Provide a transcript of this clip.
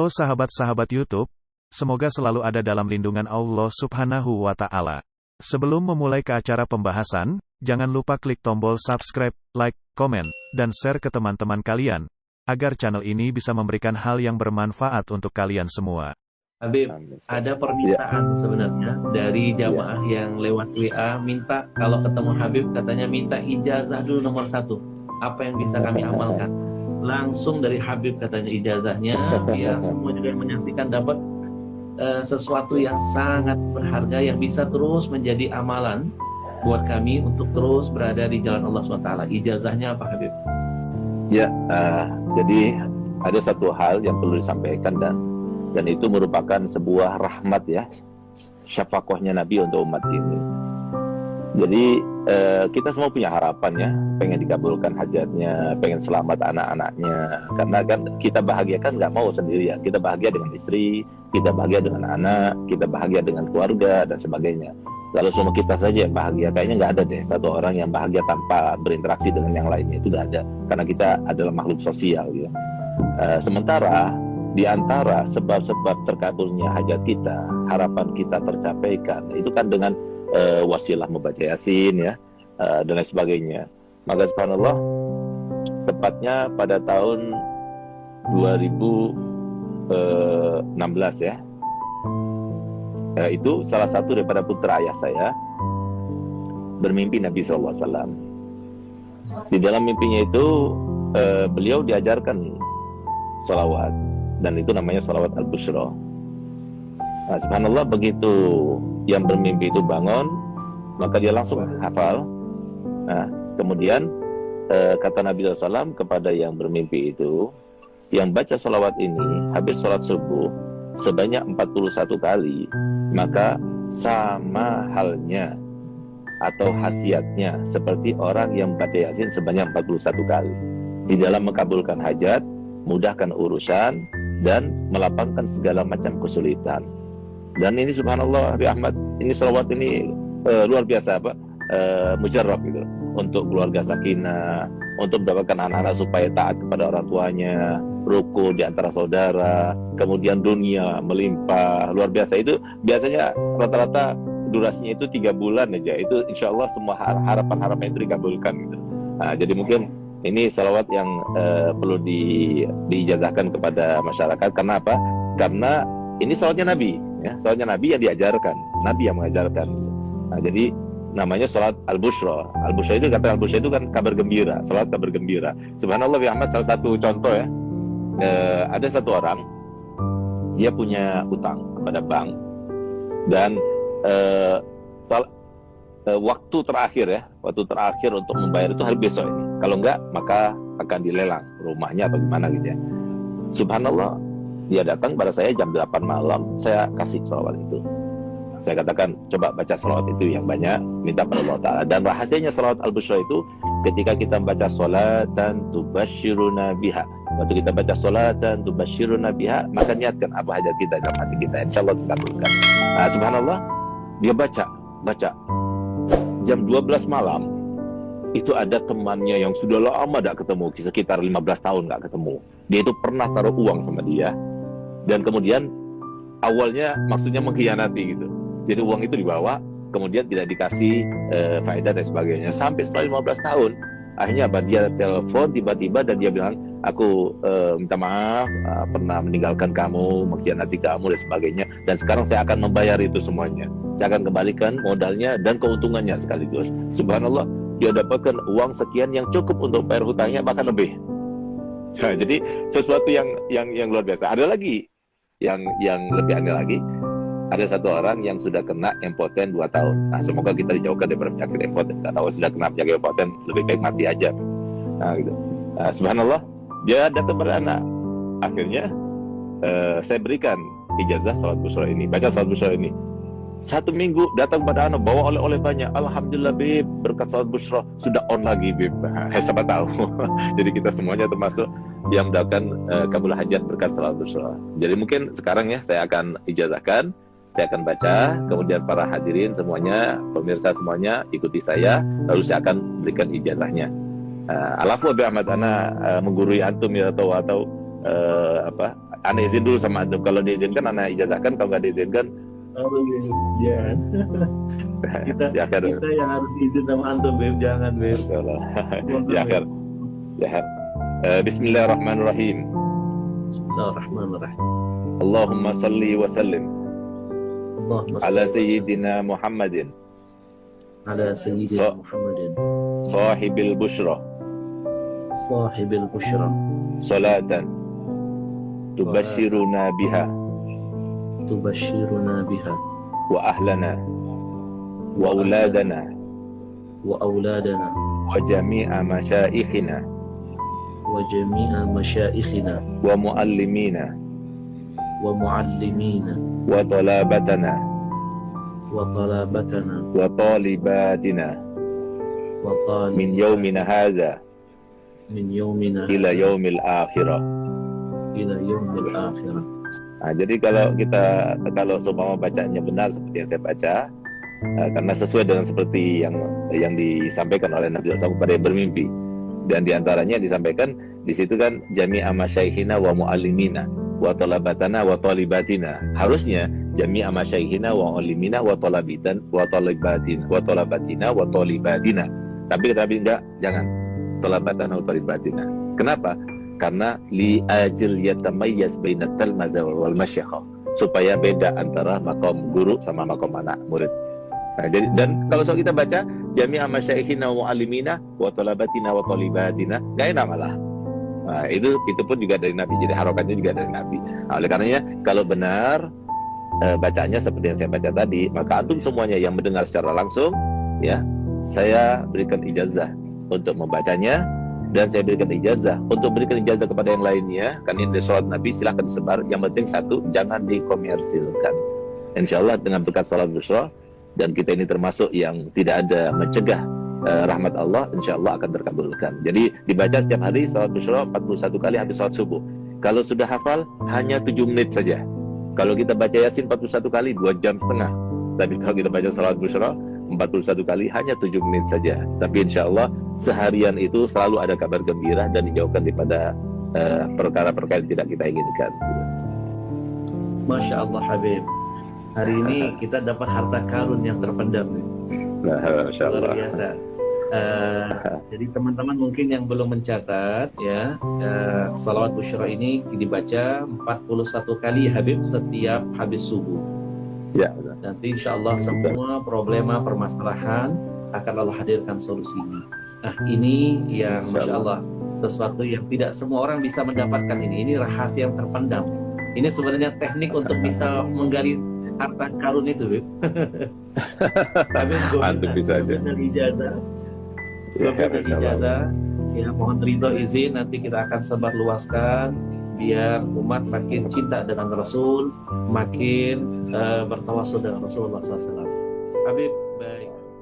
Halo sahabat-sahabat YouTube, semoga selalu ada dalam lindungan Allah Subhanahu wa Ta'ala. Sebelum memulai ke acara pembahasan, jangan lupa klik tombol subscribe, like, komen, dan share ke teman-teman kalian, agar channel ini bisa memberikan hal yang bermanfaat untuk kalian semua. Habib, ada permintaan sebenarnya dari jamaah yang lewat WA minta kalau ketemu Habib katanya minta ijazah dulu nomor 1. Apa yang bisa kami amalkan? Langsung dari Habib katanya ijazahnya, biar semua juga yang menyaksikan dapat sesuatu yang sangat berharga yang bisa terus menjadi amalan buat kami untuk terus berada di jalan Allah SWT. Ijazahnya apa Habib? Ya, jadi ada satu hal yang perlu disampaikan dan itu merupakan sebuah rahmat ya, syafaqahnya Nabi untuk umat ini. Jadi kita semua punya harapan ya, pengen dikabulkan hajatnya, pengen selamat anak-anaknya. Karena kan kita bahagia kan nggak mau sendirian, kita bahagia dengan istri, kita bahagia dengan anak, kita bahagia dengan keluarga dan sebagainya. Kalau semua kita saja yang bahagia, kayaknya nggak ada deh satu orang yang bahagia tanpa berinteraksi dengan yang lainnya, itu nggak ada. Karena kita adalah makhluk sosial gitu. Sementara di antara sebab-sebab terkabulnya hajat kita, harapan kita tercapaikan, itu kan dengan wasilah membaca Yasin ya, dan lain sebagainya. Maka subhanallah, tepatnya pada tahun 2016 ya, itu salah satu daripada putra ayah saya bermimpi Nabi SAW. Di dalam mimpinya itu beliau diajarkan salawat, dan itu namanya salawat al-bushra. Nah, subhanallah, begitu yang bermimpi itu bangun, maka dia langsung hafal. Nah, kemudian kata Nabi SAW kepada yang bermimpi itu, yang baca salawat ini habis sholat subuh sebanyak 41 kali, maka sama halnya atau khasiatnya seperti orang yang baca Yasin sebanyak 41 kali. Di dalam mengabulkan hajat, mudahkan urusan, dan melapangkan segala macam kesulitan. Dan ini subhanallah, Habib Ahmad, ini salawat ini luar biasa mujarrab gitu, untuk keluarga sakinah, untuk mendapatkan anak-anak supaya taat kepada orang tuanya, rukun di antara saudara, kemudian dunia melimpah, luar biasa. Itu biasanya rata-rata durasinya itu 3 bulan aja, itu insya Allah semua harapan-harapan itu dikabulkan gitu. Nah, jadi mungkin ini salawat yang perlu diijazahkan kepada masyarakat. Karena apa? Karena ini salawatnya Nabi ya, salawatnya Nabi yang diajarkan, Nabi yang mengajarkan. Nah, jadi namanya salat al-bushra. Al-bushra itu, kata al-bushra itu kan kabar gembira, salat kabar gembira. Subhanallah, Bi Ahmad, salah satu contoh ya, ada satu orang, dia punya utang kepada bank, dan waktu terakhir untuk membayar itu hari besok ini. Kalau enggak, maka akan dilelang rumahnya atau gimana gitu ya. Subhanallah, dia datang pada saya jam 8 malam, saya kasih salawat itu. Saya katakan, coba baca salawat itu yang banyak, minta pada Allah Ta'ala. Dan rahasianya salawat al-bushra itu, ketika kita baca salatan tubasyiruna biha, waktu kita baca salatan tubasyiruna biha, maka niatkan apa hajat kita dalam hati kita, insya Allah dikabulkan. Nah, subhanallah, dia baca jam 12 malam, itu ada temannya yang sudah lama tidak ketemu, sekitar 15 tahun nggak ketemu. Dia itu pernah taruh uang sama dia, dan kemudian awalnya maksudnya mengkhianati gitu. Jadi uang itu dibawa, kemudian tidak dikasih faedah dan sebagainya. Sampai setelah 15 tahun, akhirnya dia telepon tiba-tiba dan dia bilang, aku minta maaf, pernah meninggalkan kamu, mengkhianati kamu dan sebagainya. Dan sekarang saya akan membayar itu semuanya. Saya akan kembalikan modalnya dan keuntungannya sekaligus. Subhanallah, dia dapatkan uang sekian yang cukup untuk bayar hutangnya, bahkan lebih. Nah, jadi sesuatu yang luar biasa. Ada lagi yang lebih aneh lagi. Ada satu orang yang sudah kena impoten 2 tahun. Nah, semoga kita dijauhkan dari penyakit impoten. Karena kalau sudah kena penyakit impoten, lebih baik mati aja. Nah, gitu. Nah, subhanallah, dia datang pada anak. Akhirnya saya berikan ijazah salat bushra ini, baca salat bushra ini. 1 minggu datang pada anak, bawa oleh-oleh banyak. Alhamdulillah Bib, berkat salat bushra sudah on lagi Bib. Siapa tahu. Jadi kita semuanya termasuk yang mendapatkan kabul hajat berkat salat bushra. Jadi mungkin sekarang ya saya akan ijazahkan, saya akan baca, kemudian para hadirin semuanya, pemirsa semuanya ikuti saya, lalu saya akan berikan ijazahnya. Alafu Abi Ahmad, ana menggurui antum ya, atau Ana izin dulu sama antum. Kalau diizinkan ana ijazahkan, kalau nggak diizinkan Oh, jangan. kita ya akhir. kita yang harus izin sama antum, Beb. Jangan, Beb. Insyaallah. Ya akhir. Ya akhir. Bismillahirrahmanirrahim. Bismillahirrahmanirrahim. Allahumma salli wa sallim Allahumma ala shalli sayyidina Muhammadin ala sayyidina Muhammadin sahibil bushra sahibil bushra salatan tubashshiruna biha tubashshiruna biha wa ahlana wa auladana wa auladana wa jami'a masyaikhina wa jami'a masyaikhina wa muallimina wa muallimina wa talabatana wa talabatana wa talibatina wa talib min yaumina hadza min yaumina ila yaumil akhirah. ila yaumil akhirah. Nah, jadi kalau seumpama bacanya benar seperti yang saya baca, karena sesuai dengan seperti yang disampaikan oleh Nabi SAW kepada yang bermimpi, dan diantaranya disampaikan di situ kan jami'a masyaikhina wa muallimina wa talabatana wa talibatina. Harusnya jami'a masyaikhina wa muallimina wa talabitan wa talibatina wa talabatina wa talibatina. Tapi enggak, jangan talabatana wa talibatina. Kenapa? Karena li ajil yatamayyaz bainat talmadza wal masyayikh, supaya beda antara makom guru sama makom anak murid. Nah, jadi, dan kalau soal kita baca jami'a masyaikhina wa muallimina wa talabatina wa talibatina, enggak enak malah. Nah, itu pun juga dari Nabi, jadi harokatnya juga dari Nabi. Nah, oleh karenanya kalau benar bacanya seperti yang saya baca tadi, maka antum semuanya yang mendengar secara langsung, ya, saya berikan ijazah untuk membacanya, dan saya berikan ijazah untuk berikan ijazah kepada yang lainnya. Kan ini sholat Nabi, silahkan disebar. Yang penting satu, jangan dikomersilkan. Insya Allah dengan berkat sholat bushra, dan kita ini termasuk yang tidak ada mencegah rahmat Allah, insya Allah akan terkabulkan. Jadi dibaca setiap hari sholat bushra 41 kali habis sholat subuh. Kalau sudah hafal hanya 7 menit saja. Kalau kita baca Yasin 41 kali 2 jam setengah. Tapi kalau kita baca sholat bushra 41 kali hanya 7 menit saja. Tapi insya Allah seharian itu selalu ada kabar gembira dan dijauhkan daripada perkara-perkara yang tidak kita inginkan. Masya Allah Habib. Hari ini kita dapat harta karun yang terpendam. Masya Allah. Luar biasa. Jadi teman-teman mungkin yang belum mencatat ya, salawat busyra ini dibaca 41 kali Habib setiap habis subuh. Ya. Nanti insya Allah semua problema permasalahan akan Allah hadirkan solusinya. Nah ini yang Masya Allah, sesuatu yang tidak semua orang bisa mendapatkan ini. Ini rahasia yang terpendam. Ini sebenarnya teknik untuk bisa menggali harta karun itu, Bib. Antum bisa aja. Ijazah. Ijazah. Ya, mohon ridho izin, nanti kita akan sebar luaskan biar umat makin cinta dengan Rasul, makin bertawasul dengan Rasulullah SAW. Habib,